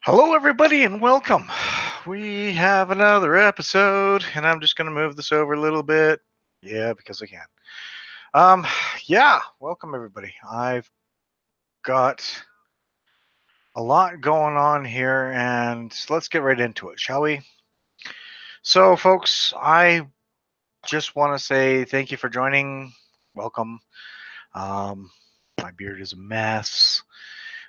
Hello, everybody, and welcome. We have another episode, and I'm just going to move this over a little bit. Yeah, because I can. Um, yeah, welcome, everybody. I've got a lot going on here, and let's get right into it, shall we? So, folks, I just want to say thank you for joining. Welcome. Um, my beard is a mess.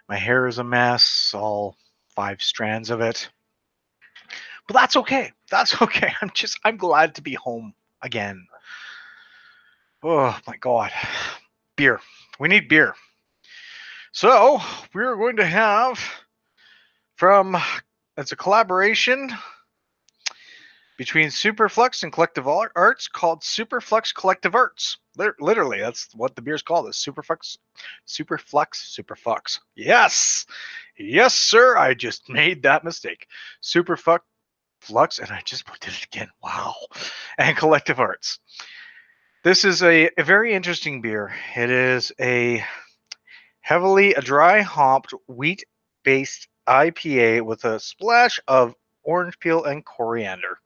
My hair is a mess, all 5 strands of it. But that's okay. That's okay. I'm glad to be home again. Oh my god. Beer. We need beer. So we're going to have from it's a collaboration between Superflux and Collective Arts called Superflux Collective Arts. Literally, that's what the beer's called. Is Superflux. Yes, yes, sir. I just made that mistake. Superflux Flux, and I just did it again. Wow. And Collective Arts. This is a very interesting beer. It is a heavily dry hopped wheat based IPA with a splash of orange peel and coriander.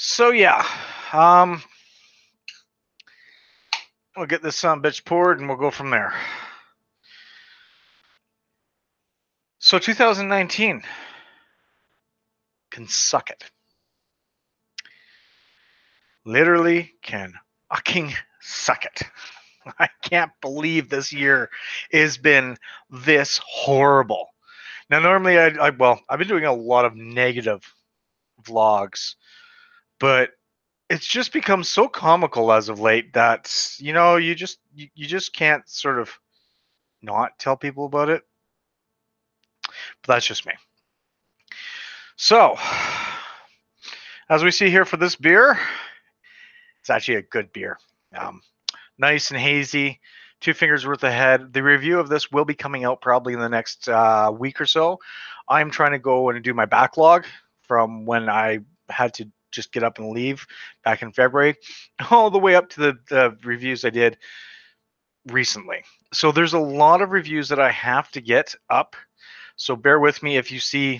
So yeah, um, we'll get this son bitch poured and we'll go from there. So 2019 can suck it. Literally can fucking suck it. I can't believe this year has been this horrible. Now, normally, I've been doing a lot of negative vlogs, but it's just become so comical as of late that you just can't sort of not tell people about it. But that's just me. So, as we see here for this beer, it's actually a good beer. Um, Nice and hazy, 2 fingers worth ahead. The review of this will be coming out probably in the next week or so. I'm trying to go and do my backlog from when I had to just get up and leave back in February, all the way up to the reviews I did recently. So there's a lot of reviews that I have to get up. So bear with me if you see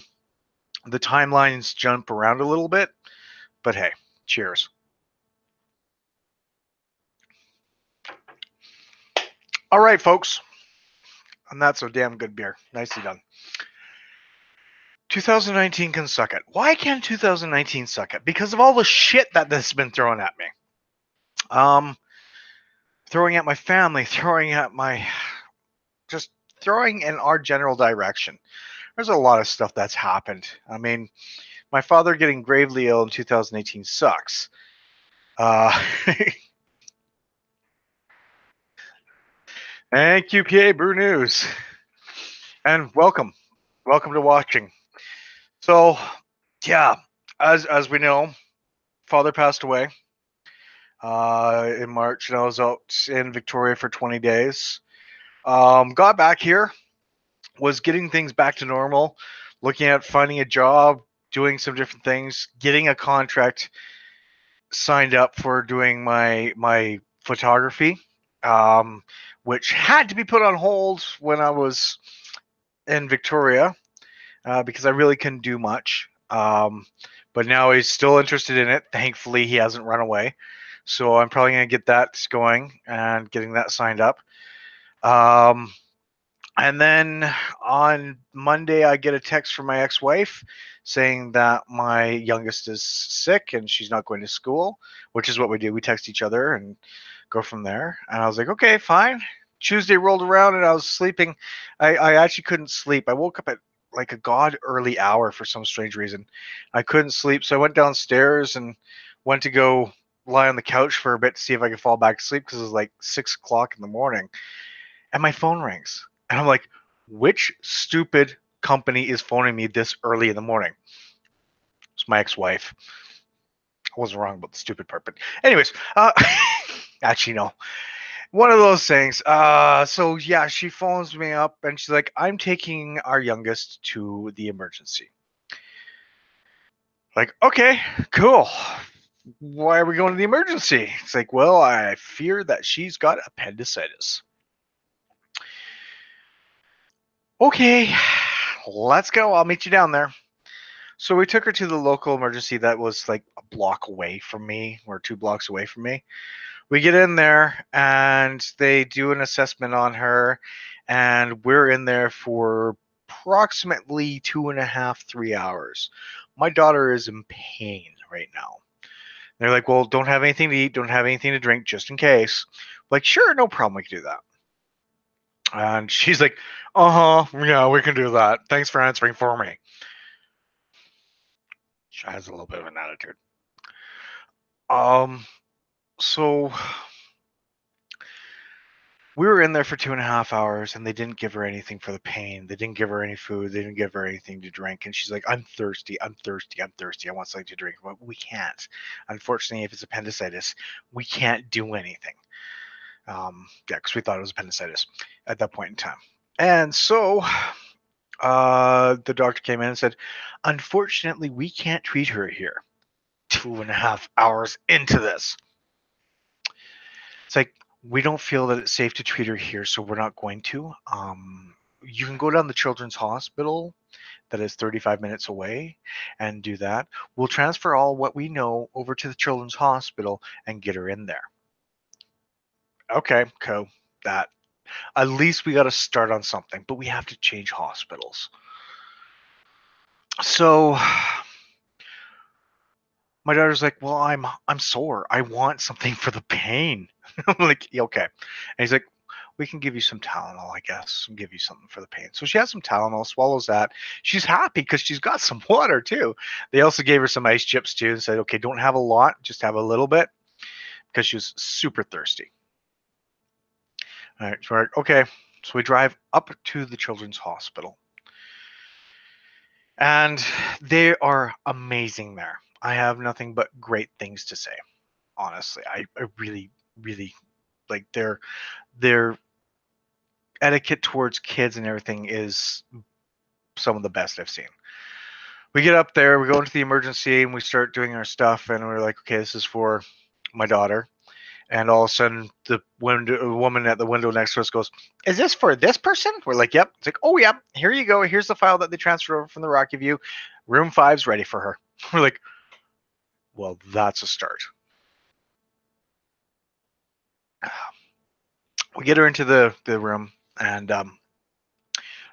the timelines jump around a little bit. But hey, cheers. All right, folks. And that's a damn good beer. Nicely done. 2019 can suck it. Why can't 2019 suck it? Because of all the shit that has been thrown at me. Um, Throwing at my family, just throwing in our general direction. There's a lot of stuff that's happened. I mean, my father getting gravely ill in 2018 sucks. Uh, Thank you, PA Brew News, and welcome to watching. So, yeah, as we know, father passed away in March, and I was out in Victoria for 20 days. Got back here, was getting things back to normal, looking at finding a job, doing some different things, getting a contract signed up for doing my photography, um, which had to be put on hold when I was in Victoria because I really couldn't do much. But now he's still interested in it. Thankfully, he hasn't run away. So I'm probably going to get that going and getting that signed up. Um, and then on Monday, I get a text from my ex-wife saying that my youngest is sick and she's not going to school, which is what we do. We text each other and go from there. And I was like, okay, fine. Tuesday rolled around and I was sleeping. I actually couldn't sleep. I woke up at like a god early hour for some strange reason. I couldn't sleep. So I went downstairs and went to go lie on the couch for a bit to see if I could fall back asleep because it was like 6 o'clock in the morning. And my phone rings. And I'm like, which stupid company is phoning me this early in the morning? It's my ex-wife. I wasn't wrong about the stupid part, but anyways, actually no. One of those things. So yeah, she phones me up and she's like, I'm taking our youngest to the emergency. Like, okay, cool. Why are we going to the emergency? It's like, well, I fear that she's got appendicitis. Okay. let's go. I'll meet you down there. So we took her to the local emergency that was like a block away from me, or 2 blocks away from me. We get in there and they do an assessment on her, and we're in there for approximately 2.5, 3 hours. My daughter is in pain right now. They're like, well, don't have anything to eat, don't have anything to drink, just in case. Like, sure, no problem, we can do that. And she's like, yeah, we can do that. Thanks for answering for me. She has a little bit of an attitude. Um, so we were in there for 2.5 hours, and they didn't give her anything for the pain. They didn't give her any food. They didn't give her anything to drink. And she's like, I'm thirsty. I'm thirsty. I'm thirsty. I want something to drink. Well, we can't. Unfortunately, if it's appendicitis, we can't do anything. Yeah, because we thought it was appendicitis at that point in time. And so the doctor came in and said, unfortunately, we can't treat her here. 2.5 hours into this. It's like, we don't feel that it's safe to treat her here, so we're not going to. You can go down the children's hospital that is 35 minutes away and do that. We'll transfer all what we know over to the children's hospital and get her in there. Okay, cool. That. At least we got to start on something, but we have to change hospitals. So my daughter's like, well, I'm sore. I want something for the pain. I'm like, yeah, okay. And he's like, we can give you some Tylenol, I guess, and give you something for the pain. So she has some Tylenol, swallows that. She's happy because she's got some water too. They also gave her some ice chips too and said, okay, don't have a lot, just have a little bit, because she was super thirsty. All right, so we're like, okay. So we drive up to the children's hospital. And they are amazing there. I have nothing but great things to say. Honestly, I really, really like their etiquette towards kids and everything is some of the best I've seen. We get up there, we go into the emergency, and we start doing our stuff, and we're like, okay, this is for my daughter. And all of a sudden, the woman at the window next to us goes, "Is this for this person?" We're like, "Yep." It's like, "Oh, yep. Here you go. Here's the file that they transferred over from the Rocky View. Room 5's ready for her." We're like, "Well, that's a start." We get her into the room, and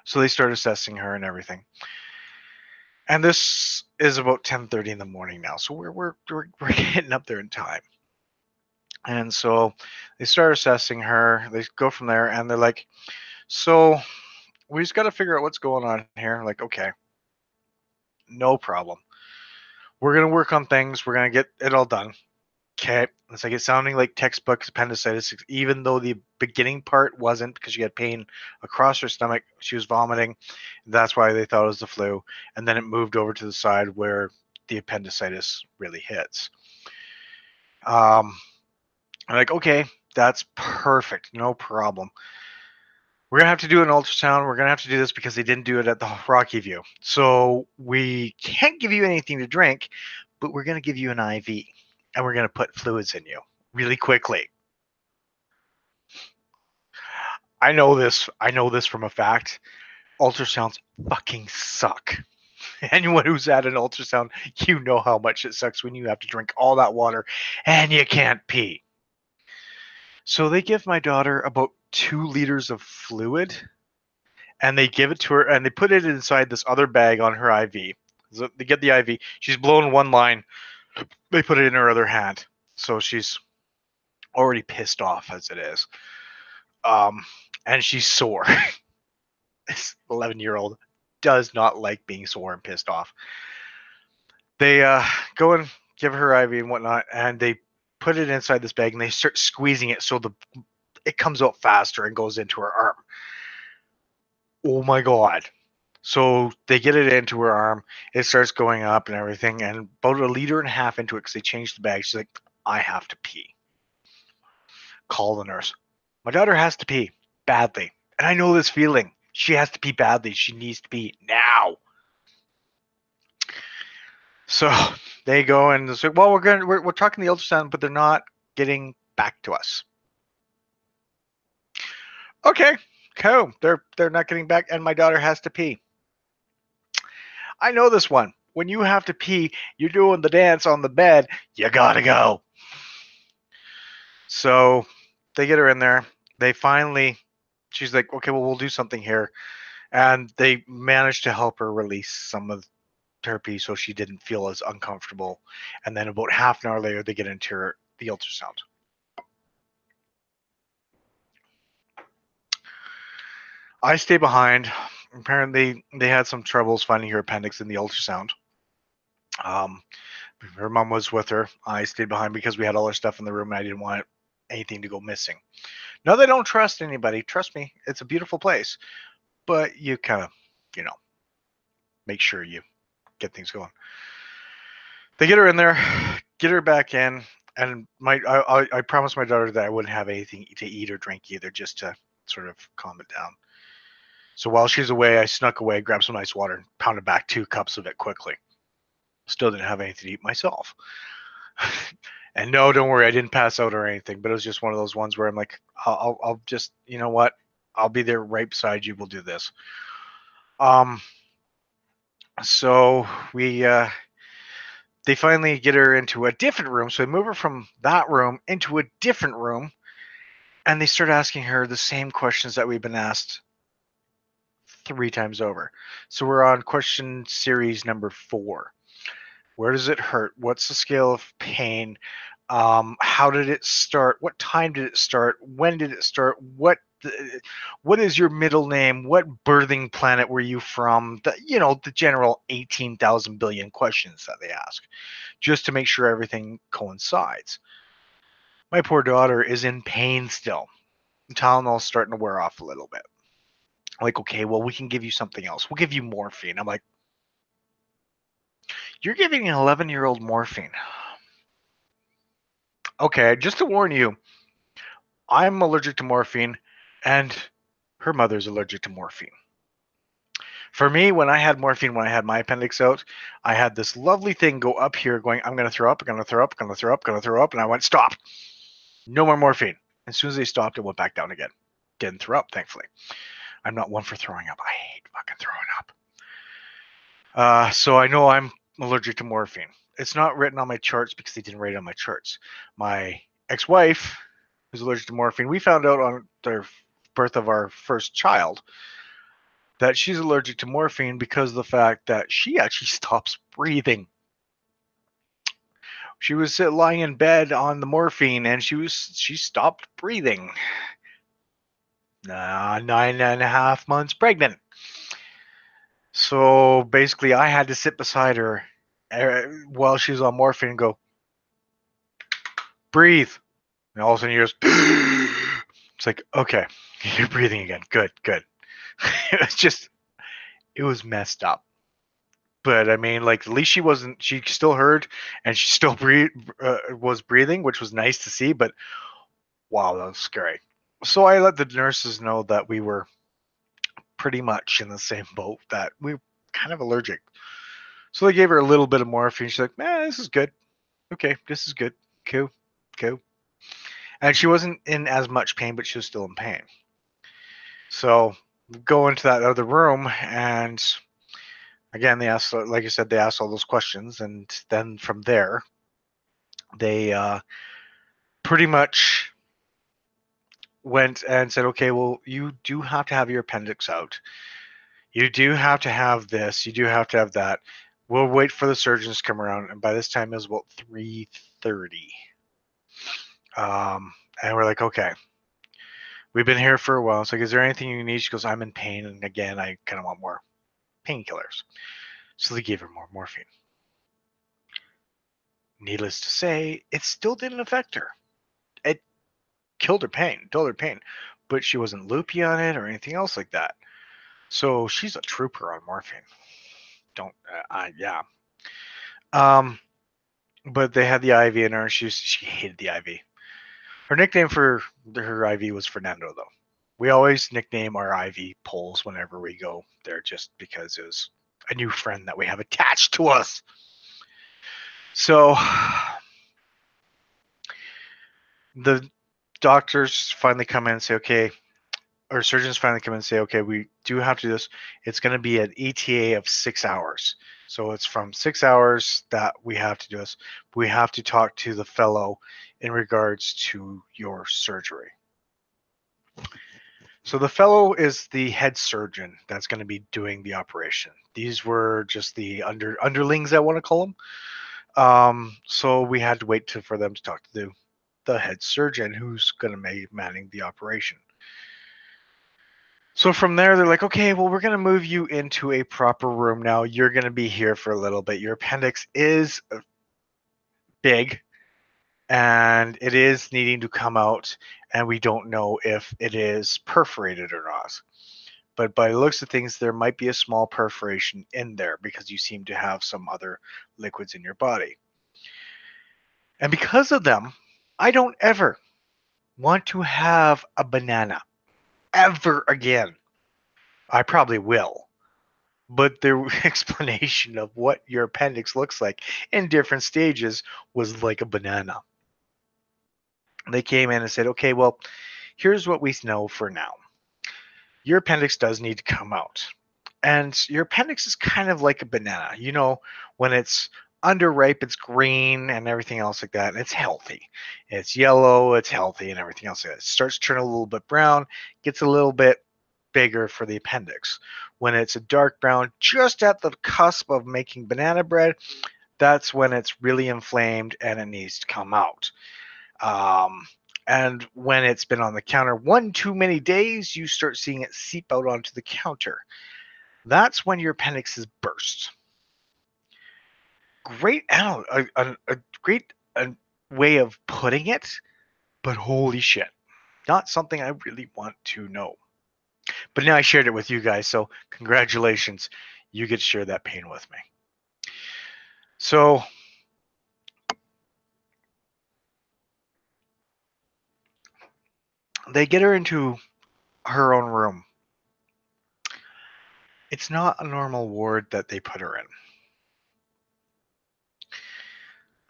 so they start assessing her and everything. And this is about 10:30 in the morning now, so we're getting up there in time. And so they start assessing her. They go from there, and they're like, "So we just got to figure out what's going on here." Like, okay, no problem. We're gonna work on things. We're gonna get it all done. Okay. It's like it's sounding like textbook appendicitis, even though the beginning part wasn't, because she had pain across her stomach. She was vomiting. That's why they thought it was the flu. And then it moved over to the side where the appendicitis really hits. I'm like, okay, that's perfect. No problem. We're gonna have to do an ultrasound. We're gonna have to do this because they didn't do it at the Rocky View. So we can't give you anything to drink, but we're gonna give you an IV, and we're gonna put fluids in you really quickly. I know this. I know this from a fact. Ultrasounds fucking suck. Anyone who's had an ultrasound, you know how much it sucks when you have to drink all that water and you can't pee. So they give my daughter about 2 liters of fluid, and they give it to her, and they put it inside this other bag on her IV. So they get the IV. She's blowing one line. They put it in her other hand. So she's already pissed off as it is. Um, and she's sore. This 11-year-old does not like being sore and pissed off. They go and give her IV and whatnot, and they put it inside this bag, and they start squeezing it so it comes out faster and goes into her arm. Oh my god. So they get it into her arm. It starts going up and everything. And about 1.5 liters into it, because they changed the bag, she's like, I have to pee. Call the nurse. My daughter has to pee badly. And I know this feeling. She has to pee badly. She needs to pee now. So they go and say, well, we're talking the ultrasound, but they're not getting back to us. Okay, cool. They're not getting back, and my daughter has to pee. I know this one. When you have to pee, you're doing the dance on the bed. You gotta go. So they get her in there. They finally, she's like, okay, well, we'll do something here. And they managed to help her release some of her pee so she didn't feel as uncomfortable. And then about half an hour later, they get into the ultrasound. I stay behind. Apparently, they had some troubles finding her appendix in the ultrasound. Um, her mom was with her. I stayed behind because we had all our stuff in the room and I didn't want anything to go missing. No, they don't trust anybody. Trust me, it's a beautiful place, but you kind of, you know, make sure you get things going. They get her in there, get her back in, and I promised my daughter that I wouldn't have anything to eat or drink either, just to sort of calm it down. So while she's away, I snuck away, grabbed some ice water, and pounded back 2 cups of it quickly. Still didn't have anything to eat myself. And no, don't worry, I didn't pass out or anything, but it was just one of those ones where I'm like, I'll just, you know what? I'll be there right beside you. We'll do this. Um, so they finally get her into a different room. So they move her from that room into a different room, and they start asking her the same questions that we've been asked 3 times over. So we're on question series number 4. Where does it hurt? What's the scale of pain? How did it start? What time did it start? When did it start? What is your middle name? What birthing planet were you from? The general 18,000 billion questions that they ask, just to make sure everything coincides. My poor daughter is in pain still. Tylenol's starting to wear off a little bit. Like, okay, well, we can give you something else. We'll give you morphine. I'm like, you're giving an 11-year-old morphine. Okay, just to warn you, I'm allergic to morphine, and her mother's allergic to morphine. For me, when I had morphine, when I had my appendix out, I had this lovely thing go up here going, I'm going to throw up, I'm going to throw up, I'm going to throw up, I'm going to throw up. And I went, stop. No more morphine. As soon as they stopped, it went back down again. Didn't throw up, thankfully. I'm not one for throwing up. I hate fucking throwing up. So I know I'm allergic to morphine. It's not written on my charts because they didn't write it on my charts. My ex-wife, who's allergic to morphine, we found out on the birth of our first child that she's allergic to morphine because of the fact that she actually stops breathing. She was lying in bed on the morphine and she stopped breathing. 9.5 months pregnant. So basically, I had to sit beside her while she was on morphine and go, breathe. And all of a sudden, you're just, it's like, okay, you're breathing again. Good, good. It was messed up. But I mean, like, at least she still heard and she still was breathing, which was nice to see. But wow, that was scary. So I let the nurses know that we were pretty much in the same boat, that we were kind of allergic. So they gave her a little bit of morphine. She's like, man, this is good. Okay, this is good. Cool, cool. And she wasn't in as much pain, but she was still in pain. So go into that other room, and again, they asked, like I said, they asked all those questions, and then from there, they pretty much went and said, okay, well, you do have to have your appendix out. You do have to have this. You do have to have that. We'll wait for the surgeons to come around, and by this time it was about 3:30. And we're like, okay, we've been here for a while. It's like, is there anything you need? She goes, I'm in pain, and again, I kind of want more painkillers. So they gave her more morphine. Needless to say, it still didn't affect her. It killed her pain, dulled her pain, but she wasn't loopy on it or anything else like that. So she's a trooper on morphine. Yeah. But they had the IV in her. She hated the IV. Her nickname for her IV was Fernando, though. We always nickname our IV poles whenever we go there, just because it was a new friend that we have attached to us. So the doctors finally come in and say, okay, our surgeons finally come in and say, okay, we do have to do this. It's going to be an ETA of 6 hours. So it's from 6 hours that we have to do this. We have to talk to the fellow in regards to your surgery. So the fellow is the head surgeon that's going to be doing the operation. These were just the underlings, I want to call them. So we had to wait for them to talk to the head surgeon who's going to be manning the operation. So from there, they're like, okay, well, we're going to move you into a proper room now. You're going to be here for a little bit. Your appendix is big and it is needing to come out, and we don't know if it is perforated or not. But by the looks of things, there might be a small perforation in there because you seem to have some other liquids in your body. And because of them, I don't ever want to have a banana ever again. I probably will. But their explanation of what your appendix looks like in different stages was like a banana. They came in and said, okay, well, here's what we know for now. Your appendix does need to come out. And your appendix is kind of like a banana. You know, when it's underripe, it's green and everything else like that. And it's healthy. It's yellow, it's healthy, and everything else like that. It starts turning a little bit brown, gets a little bit bigger for the appendix. When it's a dark brown, just at the cusp of making banana bread, that's when it's really inflamed and it needs to come out. And when it's been on the counter one too many days, you start seeing it seep out onto the counter. That's when your appendix is burst. Great, a great way of putting it, but holy shit, not something I really want to know. But now I shared it with you guys, so congratulations, you get to share that pain with me. So they get her into her own room. It's not a normal ward that they put her in.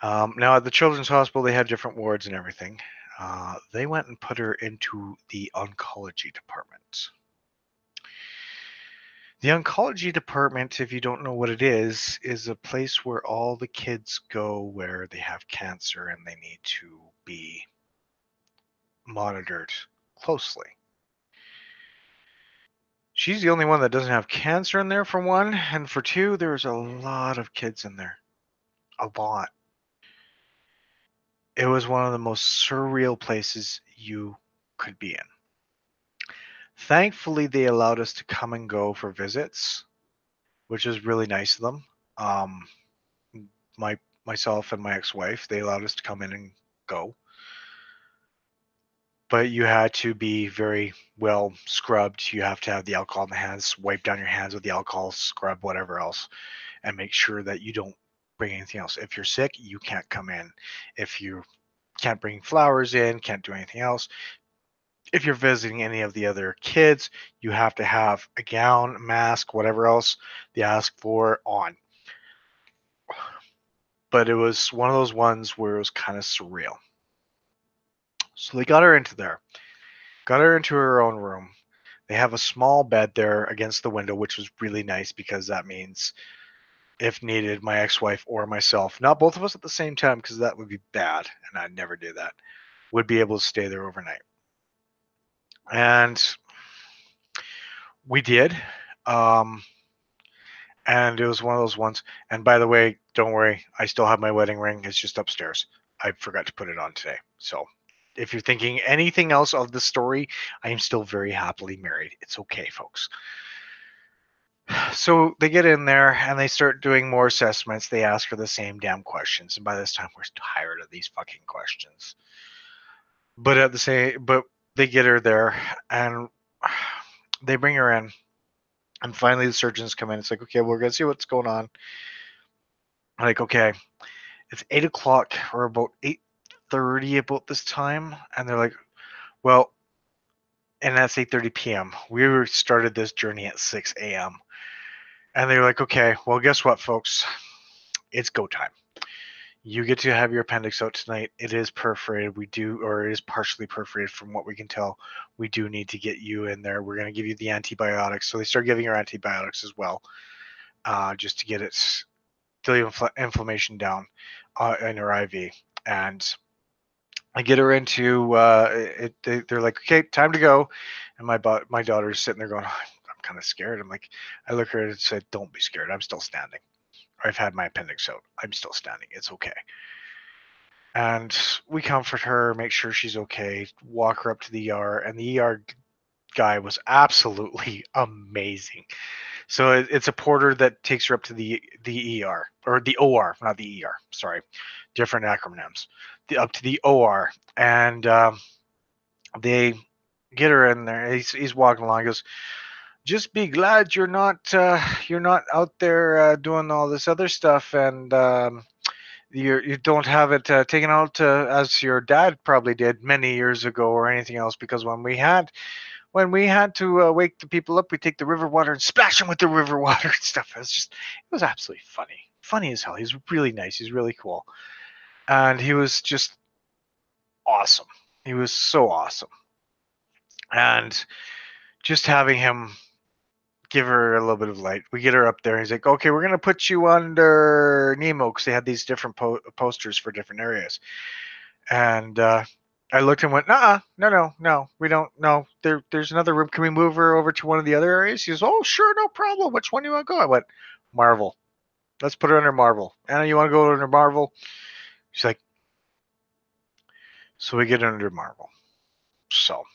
Now at the children's hospital, they have different wards and everything. They went and put her into the oncology department. The oncology department, if you don't know what it is a place where all the kids go where they have cancer and they need to be monitored closely. She's the only one that doesn't have cancer in there, for one, and for two, there's a lot of kids in there. A lot. It was one of the most surreal places you could be in. Thankfully, they allowed us to come and go for visits, which is really nice of them. Um, myself and my ex-wife, they allowed us to come in and go. But you had to be very well scrubbed. You have to have the alcohol in the hands, wipe down your hands with the alcohol, scrub whatever else, and make sure that you don't bring anything else. If you're sick, you can't come in. If you can't bring flowers in, can't do anything else. If you're visiting any of the other kids, you have to have a gown, mask, whatever else they ask for on. But it was one of those ones where it was kind of surreal. So they got her into there, got her into her own room. They have a small bed there against the window, which was really nice because that means if needed, my ex-wife or myself, not both of us at the same time because that would be bad and I'd never do that, would be able to stay there overnight. And we did. And it was one of those ones. And by the way, don't worry, I still have my wedding ring. It's just upstairs. I forgot to put it on today. So if you're thinking anything else of the story, I am still very happily married. It's okay, folks. So they get in there and they start doing more assessments. They ask her the same damn questions. And by this time, we're tired of these fucking questions. But they get her there and they bring her in. And finally, the surgeons come in. It's like, okay, we're going to see what's going on. I'm like, okay, it's 8 o'clock or about 8:30 about this time. And they're like, well, and that's 8:30 p.m. We started this journey at 6 a.m. And they're like, okay, well, guess what, folks? It's go time. You get to have your appendix out tonight. It is perforated. It is partially perforated from what we can tell. We do need to get you in there. We're going to give you the antibiotics. So they start giving her antibiotics as well, just to get the inflammation down in her IV. And I get her into it. They're like, okay, time to go. And my daughter's sitting there going, oh, I'm kind of scared. I'm like, I look at her and said, don't be scared. I'm still standing. I've had my appendix out. I'm still standing. It's okay. And we comfort her, make sure she's okay, walk her up to the ER, and the ER guy was absolutely amazing. So it's a porter that takes her up to the ER, or the OR, not the ER. Sorry, different acronyms. Up to the OR, and they get her in there. He's walking along. He goes, just be glad you're not out there doing all this other stuff, and you don't have it taken out as your dad probably did many years ago or anything else, because when we had to wake the people up, we take the river water and splash them with the river water and stuff. It was absolutely funny as hell. He's really nice. He's really cool, and he was just awesome. He was so awesome, and just having him give her a little bit of light. We get her up there. He's like, okay, we're gonna put you under Nemo, because they had these different posters for different areas. And I looked and went, no, we don't. No, there's another room. Can we move her over to one of the other areas? He goes, oh, sure, no problem. Which one do you want to go? I went, Marvel. Let's put her under Marvel. Anna, you want to go under Marvel? She's like, so we get under Marvel. So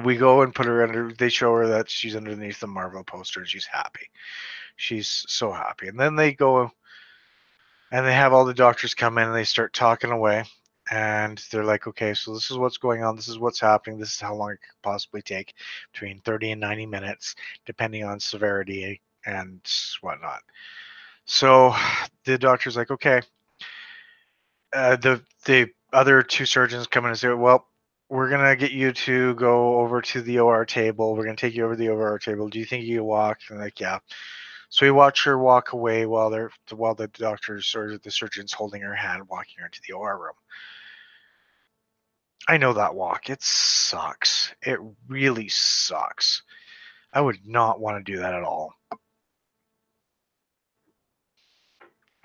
we go and put her under. They show her that she's underneath the Marvel poster, and she's happy. She's so happy. And then they go and they have all the doctors come in and they start talking away. And they're like, okay, so this is what's going on. This is what's happening. This is how long it could possibly take, between 30 and 90 minutes, depending on severity and whatnot. So the doctor's like, okay. The other two surgeons come in and say, well, we're going to get you to go over to the OR table. We're going to take you over to the OR table. Do you think you can walk? And like, yeah. So we watch her walk away while the doctors or the surgeons holding her hand, walking her into the OR room. I know that walk. It sucks. It really sucks. I would not want to do that at all.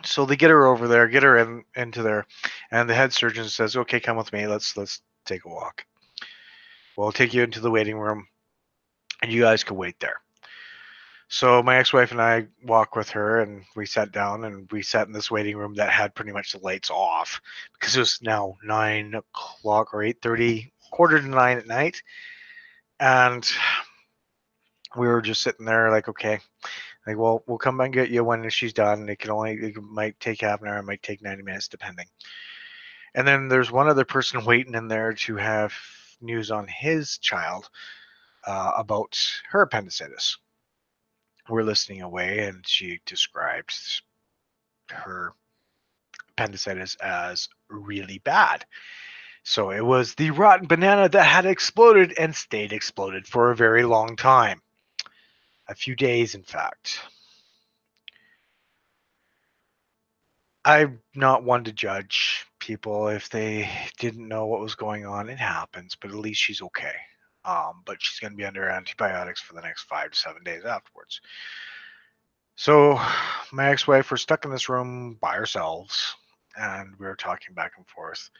So they get her over there, get her into there, and the head surgeon says, "Okay, come with me. Let's take a walk. We'll take you into the waiting room, and you guys can wait there." So my ex-wife and I walk with her, and we sat down, and we sat in this waiting room that had pretty much the lights off, because it was now 9 o'clock or 8:30, quarter to 9 at night, and we were just sitting there like, okay, like, well, we'll come and get you when she's done. It might take half an hour, it might take 90 minutes, depending. And then there's one other person waiting in there to have news on his child about her appendicitis. We're listening away, and she described her appendicitis as really bad. So it was the rotten banana that had exploded and stayed exploded for a very long time. A few days, in fact. I'm not one to judge people if they didn't know what was going on. It happens, but at least she's okay. But she's going to be under antibiotics for the next 5 to 7 days afterwards. So my ex-wife, we're stuck in this room by ourselves, and we were talking back and forth.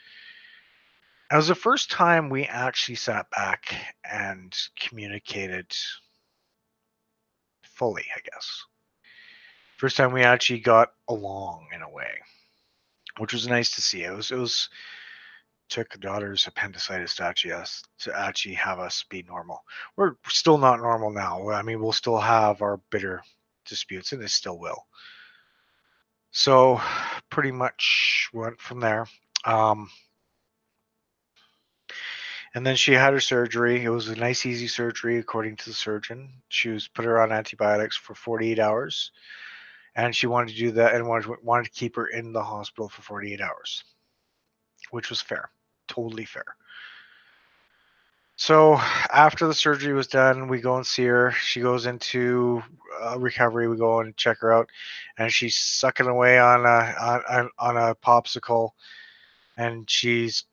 It was the first time we actually sat back and communicated fully, I guess. First time we actually got along in a way, which was nice to see. It was took daughter's appendicitis to actually have us be normal. We're still not normal now. I mean, we'll still have our bitter disputes, and it still will. So pretty much went from there. And then she had her surgery. It was a nice, easy surgery, according to the surgeon. She was put her on antibiotics for 48 hours, and she wanted to do that and wanted to keep her in the hospital for 48 hours, which was fair, totally fair. So after the surgery was done, we go and see her. She goes into recovery. We go and check her out, and she's sucking away on a popsicle, and she's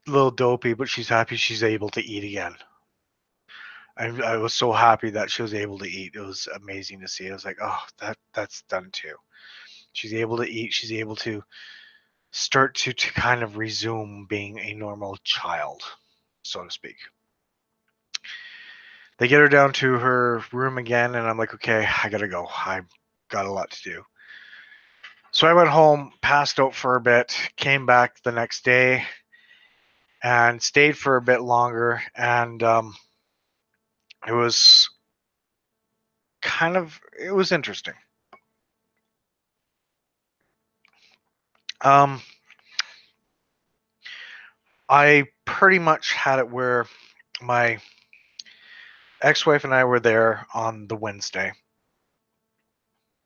a little dopey, but she's happy she's able to eat again. I was so happy that she was able to eat. It was amazing to see. I was like, oh, that's done too. She's able to eat. She's able to start to kind of resume being a normal child, so to speak. They get her down to her room again, and I'm like, okay, I gotta go. I've got a lot to do. So I went home, passed out for a bit, came back the next day, and stayed for a bit longer. And it was it was interesting. Um, I pretty much had it where my ex-wife and I were there on the Wednesday.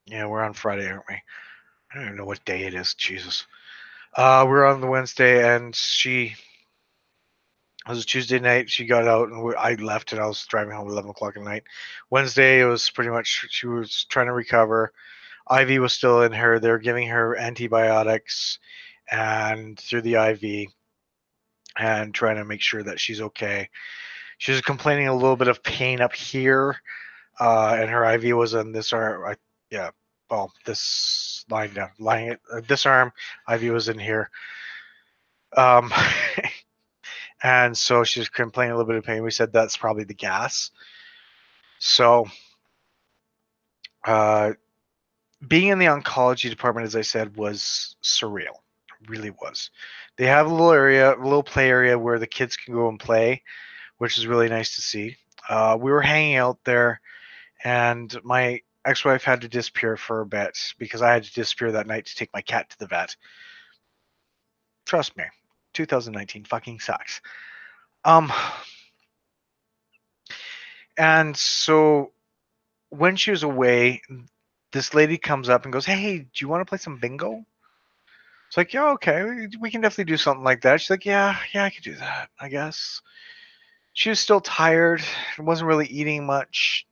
Yeah, we're on Friday, aren't we? I don't even know what day it is. Jesus. We're on the Wednesday, and it was a Tuesday night. She got out, and I left, and I was driving home at 11 o'clock at night. Wednesday, it was pretty much she was trying to recover. IV was still in her. They're giving her antibiotics and through the IV and trying to make sure that she's okay. She was complaining a little bit of pain up here, and her IV was on this arm. Yeah, well, this line down, this arm. IV was in here. Um, and so she was complaining a little bit of pain. We said that's probably the gas. So, uh, being in the oncology department, as I said, was surreal. It really was. They have a little area, a little play area where the kids can go and play, which is really nice to see. We were hanging out there, and my ex-wife had to disappear for a bit because I had to disappear that night to take my cat to the vet. Trust me, 2019 fucking sucks. Um, and so when she was away, this lady comes up and goes, "Hey, do you want to play some bingo?" It's like, "Yeah, okay, we can definitely do something like that." She's like, "Yeah, I could do that, I guess." She was still tired, wasn't really eating much,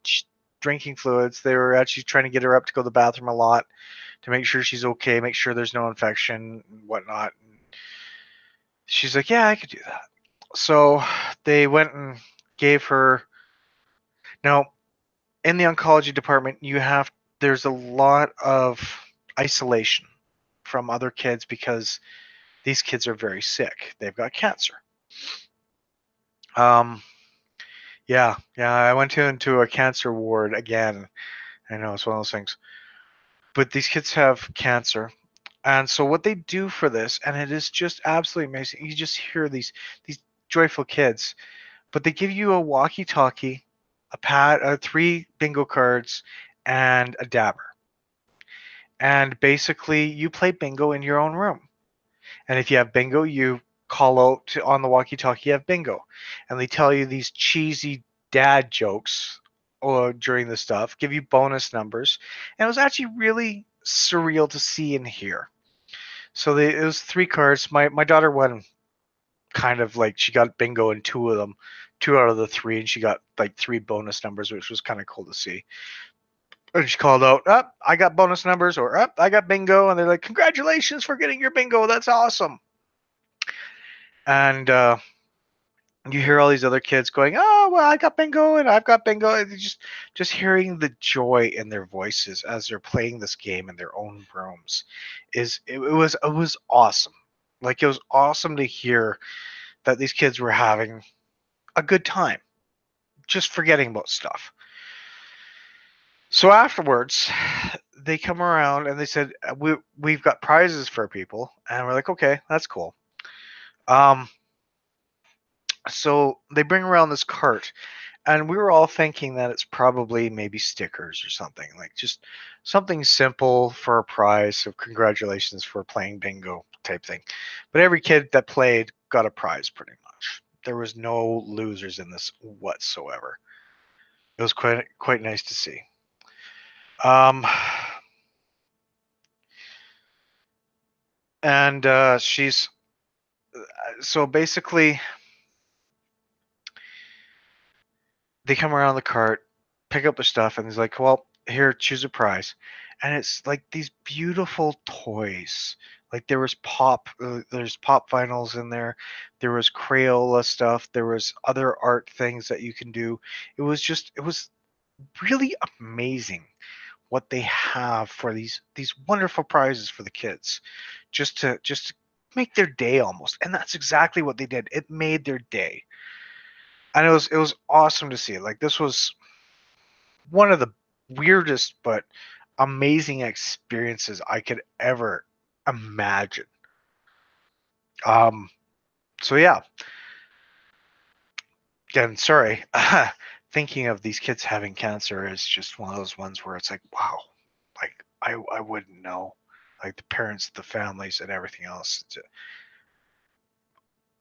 drinking fluids. They were actually trying to get her up to go to the bathroom a lot to make sure she's okay, make sure there's no infection and whatnot. She's like, "Yeah, I could do that." So they went and gave her. Now, in the oncology department, there's a lot of isolation from other kids because these kids are very sick. They've got cancer. Um, yeah, I went into a cancer ward again. I know it's one of those things. But these kids have cancer. And so what they do for this, and it is just absolutely amazing. You just hear these joyful kids, but they give you a walkie-talkie, a pad, three bingo cards, and a dabber. And basically, you play bingo in your own room. And if you have bingo, you call out on the walkie-talkie, you have bingo. And they tell you these cheesy dad jokes or during the stuff, give you bonus numbers. And it was actually really surreal to see and hear. So it was three cards. My daughter won kind of like she got bingo in two of them, two out of the three, and she got like three bonus numbers, which was kind of cool to see. And she called out, "Up, I got bonus numbers," or "Up, I got bingo," and they're like, "Congratulations for getting your bingo. That's awesome." And you hear all these other kids going, "Oh, well, I got bingo and I've got bingo." And just hearing the joy in their voices as they're playing this game in their own rooms it was awesome. Like it was awesome to hear that these kids were having a good time, just forgetting about stuff. So afterwards, they come around and they said, we've got prizes for people," and we're like, "Okay, that's cool." Um, so they bring around this cart, and we were all thinking that it's probably maybe stickers or something, like just something simple for a prize of congratulations for playing bingo type thing. But every kid that played got a prize pretty much. There was no losers in this whatsoever. It was quite nice to see. Um, and she's so basically they come around the cart, pick up their stuff, and he's like, "Well, here, choose a prize." And it's like these beautiful toys. Like there's pop vinyls in there. There was Crayola stuff. There was other art things that you can do. It was really amazing what they have for these wonderful prizes for the kids, just to make their day almost. And that's exactly what they did. It made their day, and it was awesome to see. Like this was one of the weirdest but amazing experiences I could ever imagine. Um, so yeah, again, sorry. Thinking of these kids having cancer is just one of those ones where it's like, wow, like I wouldn't know, like the parents, the families, and everything else.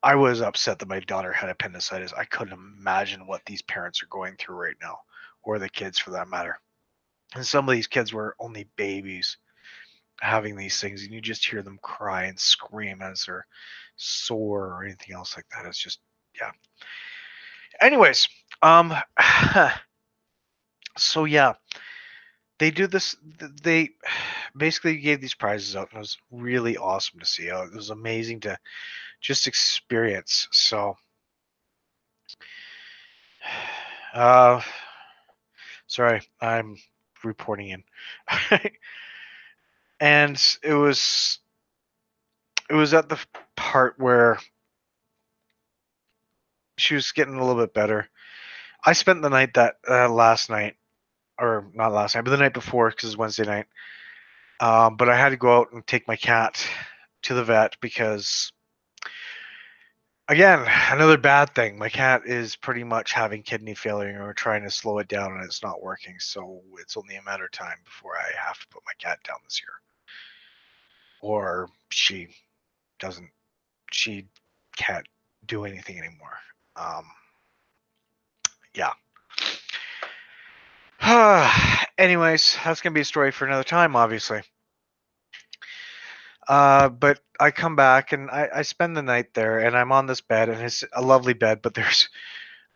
I was upset that my daughter had appendicitis. I couldn't imagine what these parents are going through right now, or the kids for that matter. And some of these kids were only babies having these things, and you just hear them cry and scream as they're sore or anything else like that. It's just, yeah. Anyways, um, so yeah, they do this. They basically gave these prizes out, and it was really awesome to see. It was amazing to just experience. So, uh, sorry, I'm reporting in, and it was at the part where she was getting a little bit better. I spent the night that last night, or not last night, but the night before, because it's Wednesday night. But I had to go out and take my cat to the vet because, again, another bad thing. My cat is pretty much having kidney failure, and we're trying to slow it down, and it's not working. So it's only a matter of time before I have to put my cat down this year, or doesn't, she can't do anything anymore. Um, yeah. Anyways, that's gonna be a story for another time, obviously. But I come back and I spend the night there, and I'm on this bed, and it's a lovely bed, but there's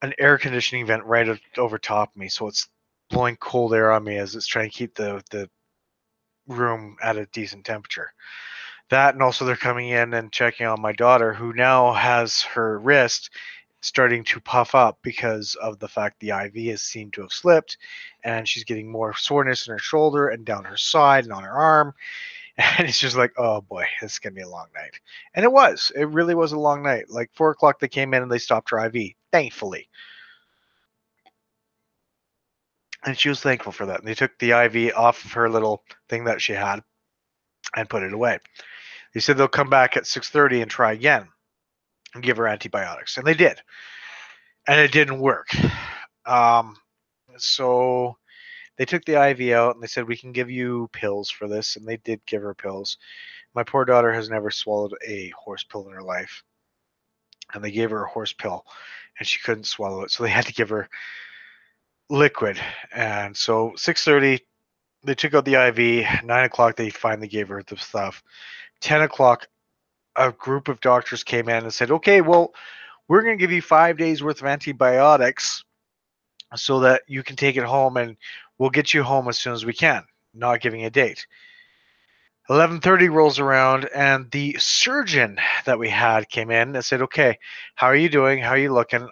an air conditioning vent right over top me, so it's blowing cold air on me as it's trying to keep the room at a decent temperature. That, and also they're coming in and checking on my daughter, who now has her wrist starting to puff up because of the fact the IV has seemed to have slipped, and she's getting more soreness in her shoulder and down her side and on her arm. And it's just like, oh boy, this is gonna be a long night. And it was. It really was a long night. Like 4 o'clock, they came in and they stopped her IV, thankfully. And she was thankful for that. And they took the IV off of her little thing that she had and put it away. They said they'll come back at 6:30 and try again and give her antibiotics, and they did, and it didn't work. Um, so they took the IV out and they said we can give you pills for this, and they did give her pills. My poor daughter has never swallowed a horse pill in her life, and they gave her a horse pill, and she couldn't swallow it, so they had to give her liquid. And so 6:30, they took out the IV. 9 o'clock, they finally gave her the stuff. 10 o'clock, a group of doctors came in and said, "Okay, well, we're going to give you 5 days worth of antibiotics so that you can take it home, and we'll get you home as soon as we can." Not giving a date. 11:30 rolls around, and the surgeon that we had came in and said, "Okay, how are you doing? How are you looking?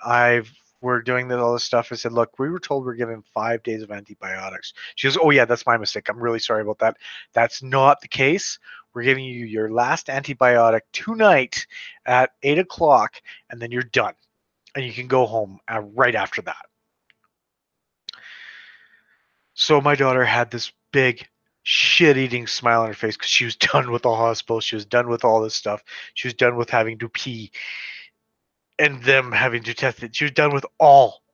We're doing all this stuff." I said, "Look, we were told we're given 5 days of antibiotics." She goes, "Oh yeah, that's my mistake. I'm really sorry about that. That's not the case. We're giving you your last antibiotic tonight at 8 o'clock, and then you're done, and you can go home right after that." So my daughter had this big shit-eating smile on her face because she was done with the hospital. She was done with all this stuff. She was done with having to pee and them having to test it. She was done with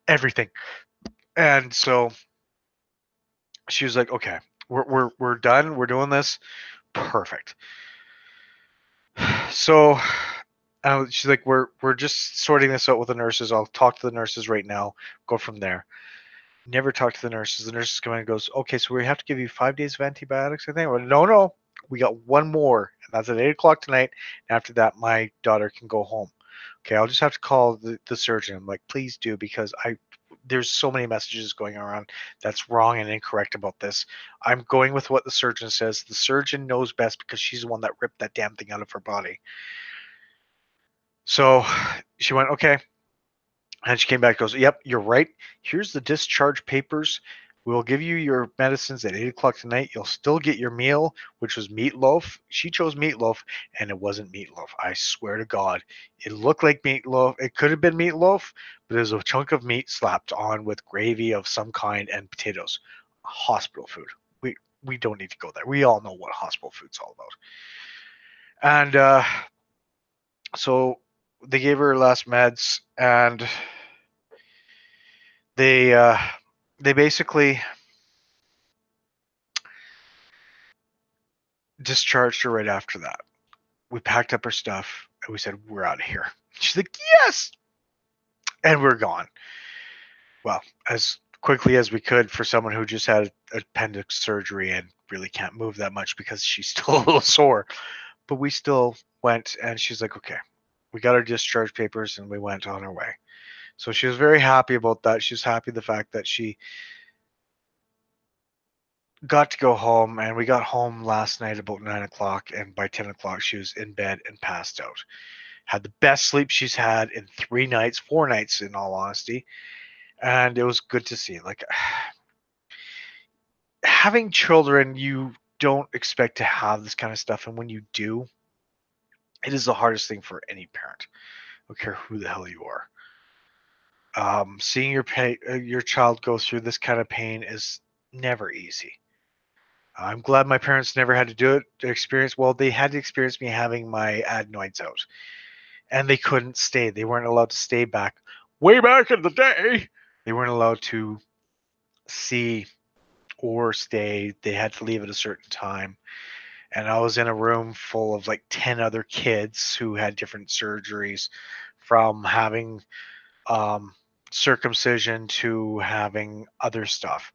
everything. And so she was like, "Okay, we're done. We're doing this. Perfect." So she's like, "We're just sorting this out with the nurses. I'll talk to the nurses right now. Go from there." Never talked to the nurses. The nurses come in and goes, "Okay, so we have to give you 5 days of antibiotics, I think." Well, no, we got one more, and that's at 8 o'clock tonight. And after that, my daughter can go home. Okay, I'll just have to call the surgeon. I'm like, "Please do," because there's so many messages going around that's wrong and incorrect about this. I'm going with what the surgeon says. The surgeon knows best because she's the one that ripped that damn thing out of her body. So she went, okay. And she came back and goes, yep, you're right. Here's the discharge papers. We'll give you your medicines at 8 o'clock tonight. You'll still get your meal, which was meatloaf. She chose meatloaf, and it wasn't meatloaf. I swear to God. It looked like meatloaf. It could have been meatloaf, but it was a chunk of meat slapped on with gravy of some kind and potatoes. Hospital food. We don't need to go there. We all know what hospital food's all about. And so they gave her last meds, and they uh, they basically discharged her right after that. We packed up her stuff and we said, we're out of here. She's like, yes. And we're gone. Well, as quickly as we could for someone who just had appendix surgery and really can't move that much because she's still a little sore. But we still went, and she's like, okay, we got our discharge papers and we went on our way. So she was very happy about that. She was happy the fact that she got to go home, and we got home last night about 9 o'clock, and by 10 o'clock she was in bed and passed out. Had the best sleep she's had in 3 nights, 4 nights in all honesty, and it was good to see. Like, having children, you don't expect to have this kind of stuff, and when you do, it is the hardest thing for any parent. I don't care who the hell you are. Seeing your child go through this kind of pain is never easy. I'm glad my parents never had to do it to experience. Well, they had to experience me having my adenoids out, and they couldn't stay. They weren't allowed to stay back. Way back in the day, they weren't allowed to see or stay. They had to leave at a certain time. And I was in a room full of like 10 other kids who had different surgeries, from having circumcision to having other stuff.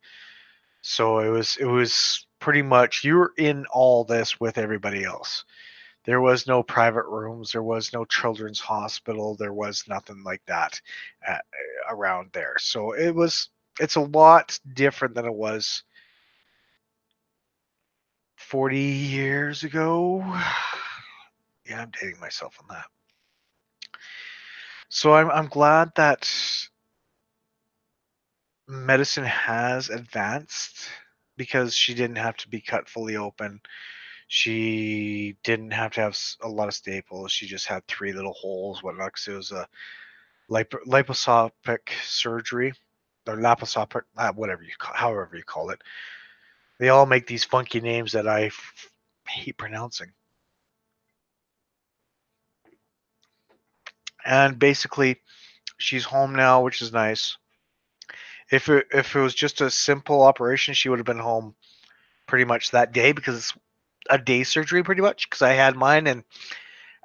So it was pretty much, you were in all this with everybody else. There was no private rooms. There was no children's hospital. There was nothing like that uh, around there. So it's a lot different than it was 40 years ago. Yeah, I'm dating myself on that. So I'm glad that medicine has advanced, because she didn't have to be cut fully open. She didn't have to have a lot of staples. She just had three little holes. Whatnot. 'Cause it was a liposcopic surgery, or laparoscopic, whatever however you call it. They all make these funky names that I hate pronouncing. And basically, she's home now, which is nice. If it was just a simple operation, she would have been home pretty much that day, because it's a day surgery pretty much. Because I had mine, and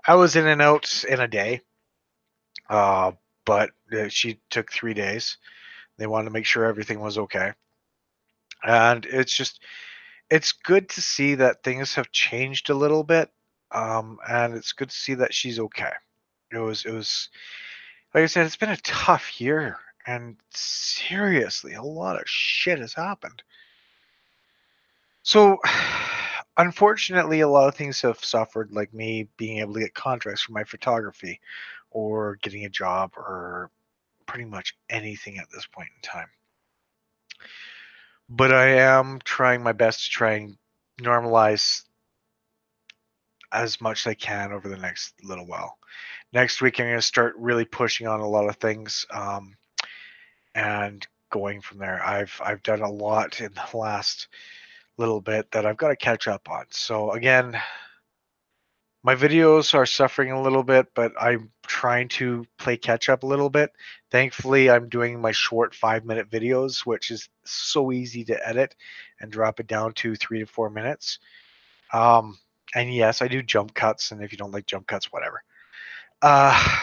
I was in and out in a day. Uh, but she took 3 days. They wanted to make sure everything was okay, and it's good to see that things have changed a little bit, and it's good to see that she's okay. It was like I said, it's been a tough year, and seriously, a lot of shit has happened. So, unfortunately, a lot of things have suffered, like me being able to get contracts for my photography, or getting a job, or pretty much anything at this point in time. But I am trying my best to try and normalize as much as I can over the next little while. Next week, I'm going to start really pushing on a lot of things, and going from there. I've done a lot in the last little bit that I've got to catch up on. So again, my videos are suffering a little bit, but I'm trying to play catch up a little bit. Thankfully, I'm doing my short 5-minute videos, which is so easy to edit and drop it down to 3 to 4 minutes. Um, and yes, I do jump cuts, and if you don't like jump cuts, whatever. Uh,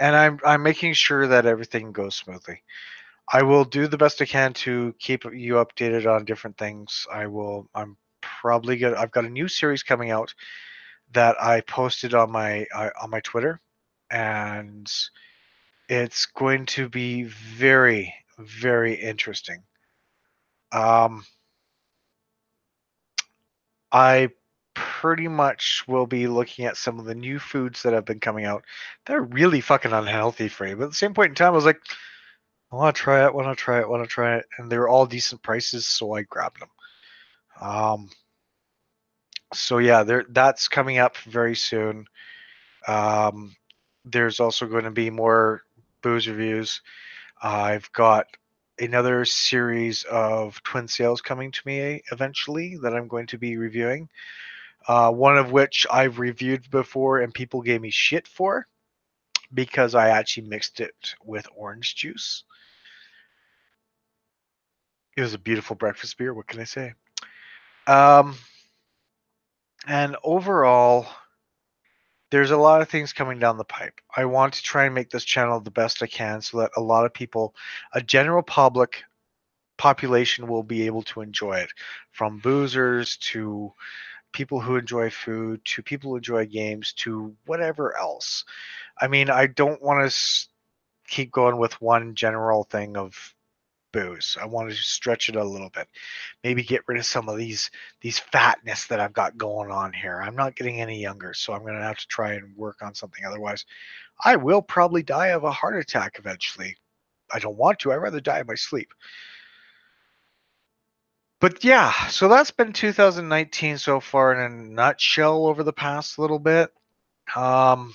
and I'm making sure that everything goes smoothly. I will do the best I can to keep you updated on different things. I'm probably gonna. I've got a new series coming out that I posted on my Twitter, and It's going to be very, very interesting. Um, I pretty much will be looking at some of the new foods that have been coming out. They're really fucking unhealthy for you. But at the same point in time, I was like, I want to try it, want to try it, want to try it. And they were all decent prices, so I grabbed them. Um, so yeah, that's coming up very soon. Um, there's also going to be more booze reviews. I've got another series of twin sales coming to me eventually that I'm going to be reviewing. One of which I've reviewed before and people gave me shit for because I actually mixed it with orange juice. It was a beautiful breakfast beer. What can I say? Um, and overall, there's a lot of things coming down the pipe. I want to try and make this channel the best I can so that a lot of people, a general public population, will be able to enjoy it. From boozers to people who enjoy food to people who enjoy games to whatever else. I mean, I don't want to keep going with one general thing of booze. I want to stretch it a little bit. Maybe get rid of some of these fatness that I've got going on here. I'm not getting any younger, so I'm going to have to try and work on something. Otherwise, I will probably die of a heart attack eventually. I don't want to. I'd rather die in my sleep. But yeah, so that's been 2019 so far in a nutshell over the past little bit. Um,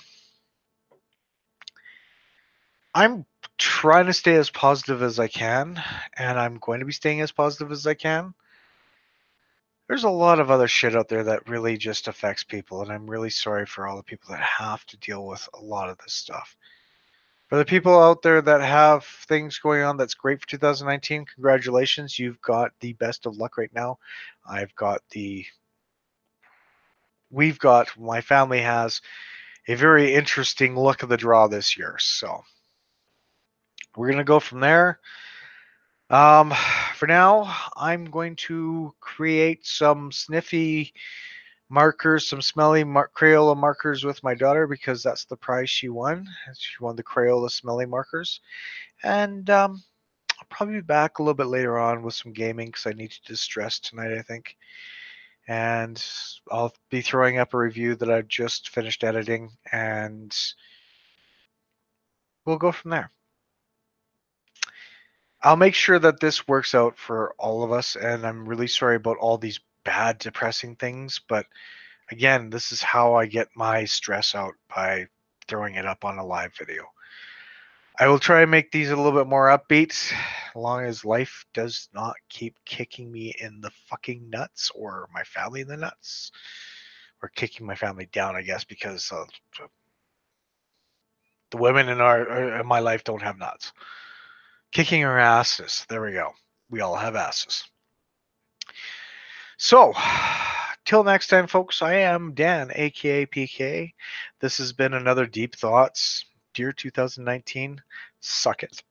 I'm trying to stay as positive as I can, and I'm going to be staying as positive as I can. There's a lot of other shit out there that really just affects people, and I'm really sorry for all the people that have to deal with a lot of this stuff. For the people out there that have things going on that's great for 2019, congratulations. You've got the best of luck right now. I've got my family has a very interesting luck of the draw this year. So we're going to go from there. Um, for now, I'm going to create some sniffy markers, some smelly Crayola markers with my daughter because that's the prize she won. She won the Crayola smelly markers. And I'll probably be back a little bit later on with some gaming because I need to distress tonight, I think. And I'll be throwing up a review that I've just finished editing, and we'll go from there. I'll make sure that this works out for all of us, and I'm really sorry about all these bad, depressing things, but again, this is how I get my stress out, by throwing it up on a live video. I will try and make these a little bit more upbeat, as long as life does not keep kicking me in the fucking nuts, or my family in the nuts, or kicking my family down, I guess, because the women in my life don't have nuts. Kicking our asses. There we go. We all have asses. So, till next time, folks, I am Dan, aka PK. This has been another Deep Thoughts. Dear 2019, suck it.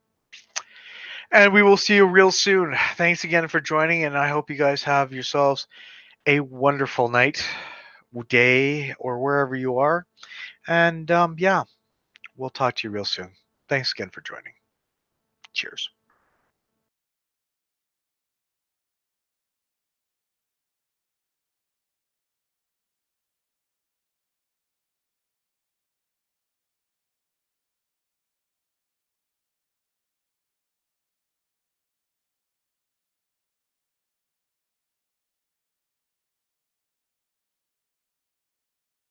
And we will see you real soon. Thanks again for joining, and I hope you guys have yourselves a wonderful night, day, or wherever you are. And yeah, we'll talk to you real soon. Thanks again for joining. Cheers.